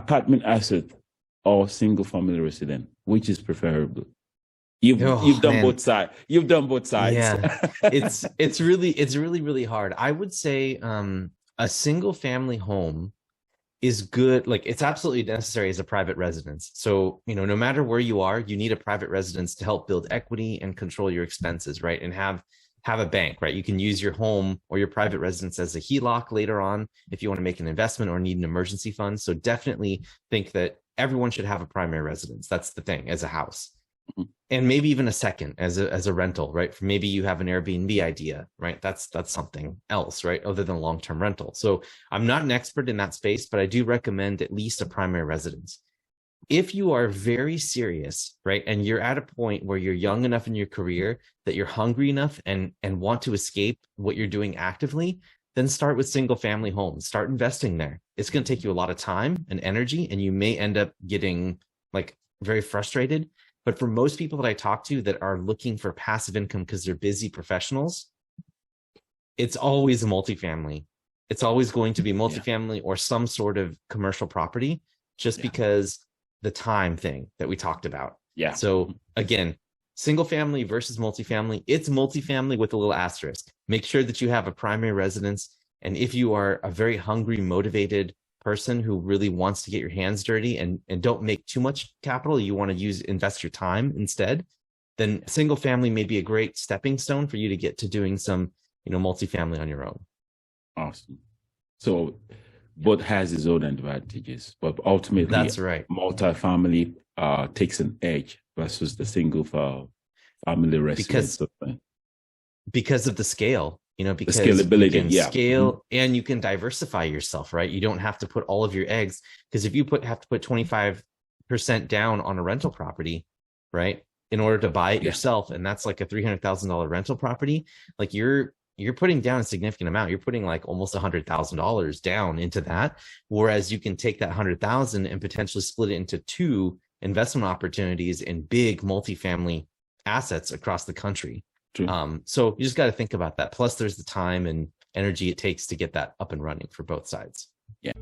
apartment asset or single family resident, which is preferable? You've Oh done man, both sides. You've done both sides. yeah. It's really hard. I would say a single family home is good. Like it's absolutely necessary as a private residence. So, no matter where you are, you need a private residence to help build equity and control your expenses, right? And have a bank, right? You can use your home or your private residence as a HELOC later on if you want to make an investment or need an emergency fund. So definitely think that everyone should have a primary residence. That's the thing, as a house. And maybe even a second as a rental, right? For maybe you have an Airbnb idea, right? That's something else, right? Other than long-term rental. So I'm not an expert in that space, but I do recommend at least a primary residence. If you are very serious, right, and you're at a point where you're young enough in your career that you're hungry enough and want to escape what you're doing actively, then start with single family homes. Start investing there. It's going to take you a lot of time and energy, and you may end up getting like very frustrated. But for most people that I talk to that are looking for passive income because they're busy professionals, it's always a multifamily. It's always going to be Yeah. multifamily or some sort of commercial property, just Yeah. because the time thing that we talked about. Yeah. So again, single family versus multifamily, it's multifamily with a little asterisk. Make sure that you have a primary residence. And if you are a very hungry, motivated person who really wants to get your hands dirty and don't make too much capital, you want to invest your time instead, then single family may be a great stepping stone for you to get to doing some, multifamily on your own. Awesome. So both has its own advantages, but ultimately That's right. multifamily takes an edge versus the single family residence. Because of the scale, The because you scalability, can yeah. scale and you can diversify yourself, right? You don't have to put all of your eggs, because if you have to put 25% down on a rental property, right, in order to buy it Yeah. yourself, and that's like a $300,000 rental property, like you're putting down a significant amount. You're putting like almost $100,000 down into that, whereas you can take that 100,000 and potentially split it into two investment opportunities in big multifamily assets across the country. True. So you just got to think about that. Plus, there's the time and energy it takes to get that up and running for both sides. Yeah.